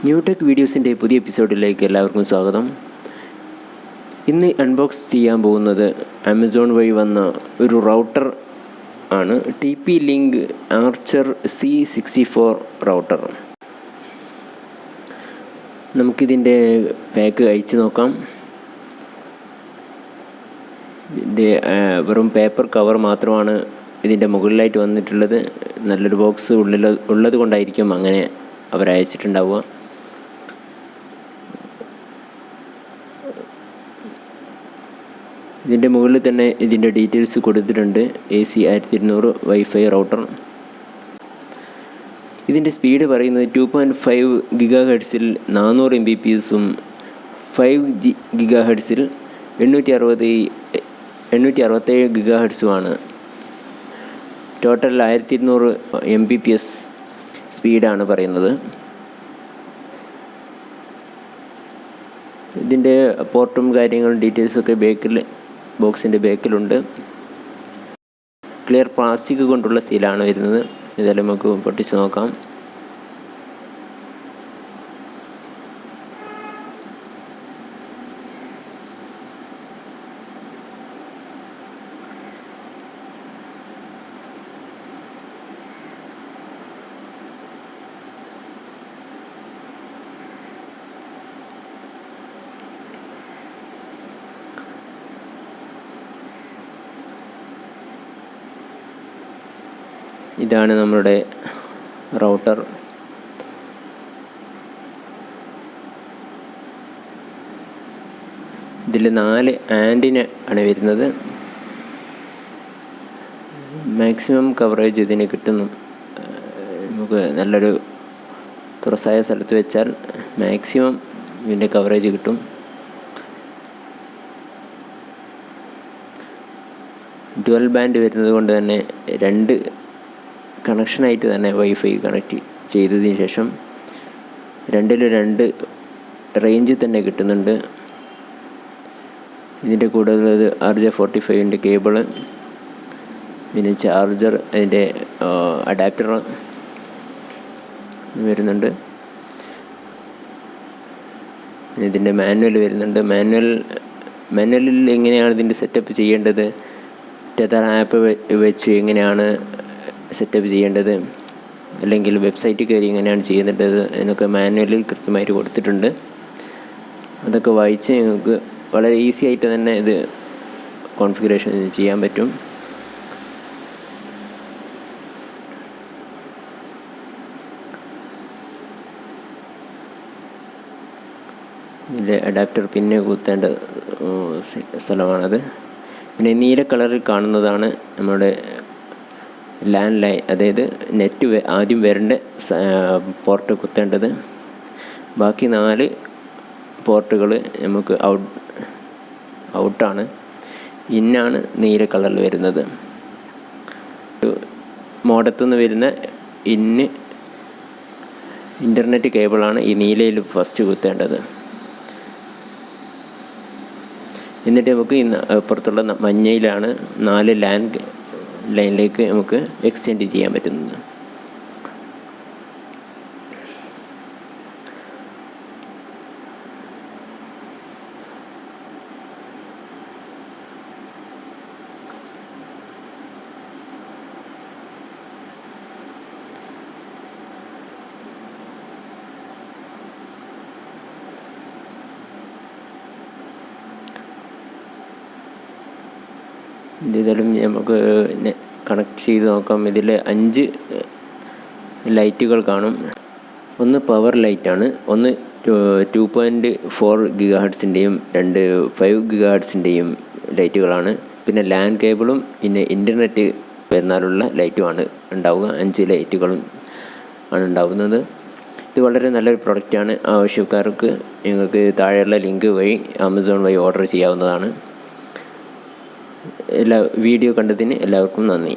New tech വീഡിയോസിൻ്റെ പുതിയ എപ്പിസോഡിലേക്ക് എല്ലാവർക്കും സ്വാഗതം. ഇന്ന് അൺബോക്സ് ചെയ്യാൻ പോകുന്നത് ആമസോൺ വഴി വന്ന ഒരു റൗട്ടർ ആണ്. TP-Link Archer C64 router. നമുക്കിതിൻ്റെ പാക്ക് അയച്ചു നോക്കാം. ഇത് വെറും പേപ്പർ കവർ മാത്രമാണ് ഇതിൻ്റെ മുകളിലായിട്ട് വന്നിട്ടുള്ളത്. നല്ലൊരു ബോക്സ് ഉള്ളത് കൊണ്ടായിരിക്കും അങ്ങനെ അവർ അയച്ചിട്ടുണ്ടാവുക. ഇതിൻ്റെ മുകളിൽ തന്നെ ഇതിൻ്റെ ഡീറ്റെയിൽസ് കൊടുത്തിട്ടുണ്ട്. AC1200 wifi router. ഇതിൻ്റെ സ്പീഡ് പറയുന്നത് 2.5 GHz 400 Mbps 5 GHz 867 GHz total 1200 Mbps സ്പീഡാണ് പറയുന്നത്. ഇതിൻ്റെ പോർട്ടും കാര്യങ്ങളും ഡീറ്റെയിൽസൊക്കെ ബോക്സിൻ്റെ ബാക്കിലുണ്ട്. ക്ലിയർ പ്ലാസ്റ്റിക് കൊണ്ടുള്ള സീലാണ് വരുന്നത്. ഇതെല്ലാം നമുക്ക് പൊട്ടിച്ച് നോക്കാം. ഇതാണ് നമ്മുടെ റൗട്ടർ. ഇതിൽ 4 ആൻറ്റിന ആണ് വരുന്നത്. മാക്സിമം കവറേജ് ഇതിന് കിട്ടുന്നു. നമുക്ക് നല്ലൊരു തുറസായ സ്ഥലത്ത് വെച്ചാൽ മാക്സിമം ഇതിൻ്റെ കവറേജ് കിട്ടും. ഡ്യുവൽ ബാൻഡ് വരുന്നത് കൊണ്ട് തന്നെ 2 കണക്ഷനായിട്ട് തന്നെ വൈഫൈ കണക്ട് ചെയ്തതിന് ശേഷം 2 റേഞ്ച് തന്നെ കിട്ടുന്നുണ്ട്. ഇതിൻ്റെ കൂടെ ഉള്ളത് RJ45 കേബിള്, പിന്നെ ചാർജർ, അതിൻ്റെ അഡാപ്റ്റർ വരുന്നുണ്ട്. ഇതിൻ്റെ മാനുവൽ വരുന്നുണ്ട്. മാനുവലിൽ എങ്ങനെയാണ് ഇതിൻ്റെ സെറ്റപ്പ് ചെയ്യേണ്ടത്, ടെതർ ആപ്പ് വെച്ച് എങ്ങനെയാണ് സെറ്റപ്പ് ചെയ്യേണ്ടത്, അല്ലെങ്കിൽ വെബ്സൈറ്റിൽ കയറി എങ്ങനെയാണ് ചെയ്യേണ്ടത് എന്നൊക്കെ മാനുവലിൽ കൃത്യമായിട്ട് കൊടുത്തിട്ടുണ്ട്. അതൊക്കെ വായിച്ച് നിങ്ങൾക്ക് വളരെ ഈസി ആയിട്ട് തന്നെ ഇത് കോൺഫിഗറേഷൻ ചെയ്യാൻ പറ്റും. ഇതിൻ്റെ അഡാപ്റ്റർ പിന്നെ കുത്തേണ്ട സ്ഥലമാണത്. പിന്നെ നീല കളറിൽ കാണുന്നതാണ് നമ്മുടെ ലാൻഡ് ലൈൻ, അതായത് നെറ്റ് ആദ്യം വരേണ്ട പോർട്ട് കുത്തേണ്ടത്. ബാക്കി 4 പോർട്ടുകൾ നമുക്ക് ഔട്ടാണ്. ഇന്നാണ് നീല കളറിൽ വരുന്നത്. മോഡത്തുനിന്ന് വരുന്ന ഇൻ്റർനെറ്റ് കേബിളാണ് ഈ നീലയിൽ ഫസ്റ്റ് കുത്തേണ്ടത്. എന്നിട്ട് നമുക്ക് അപ്പുറത്തുള്ള മഞ്ഞയിലാണ് 4 ലൈനിലേക്ക് നമുക്ക് എക്സ്റ്റെൻഡ് ചെയ്യാൻ പറ്റുന്നത്. ഇതിലും നമുക്ക് കണക്ട് ചെയ്ത് നോക്കാം. ഇതിൽ 5 ലൈറ്റുകൾ കാണും. ഒന്ന് പവർ ലൈറ്റാണ്, ഒന്ന് 2.4 GHz 2 5 GHz ലൈറ്റുകളാണ്. പിന്നെ ലാൻഡ് കേബിളും പിന്നെ ഇൻ്റർനെറ്റ് വരുന്നാലുള്ള ലൈറ്റുമാണ് ഉണ്ടാവുക. 5 ലൈറ്റുകളും ആണ് ഉണ്ടാവുന്നത്. ഇത് വളരെ നല്ലൊരു പ്രൊഡക്റ്റാണ്. ആവശ്യക്കാർക്ക് നിങ്ങൾക്ക് താഴെയുള്ള ലിങ്ക് വഴി ആമസോൺ വഴി ഓർഡർ ചെയ്യാവുന്നതാണ്. വീഡിയോ കണ്ടതിന് എല്ലാവർക്കും നന്ദി.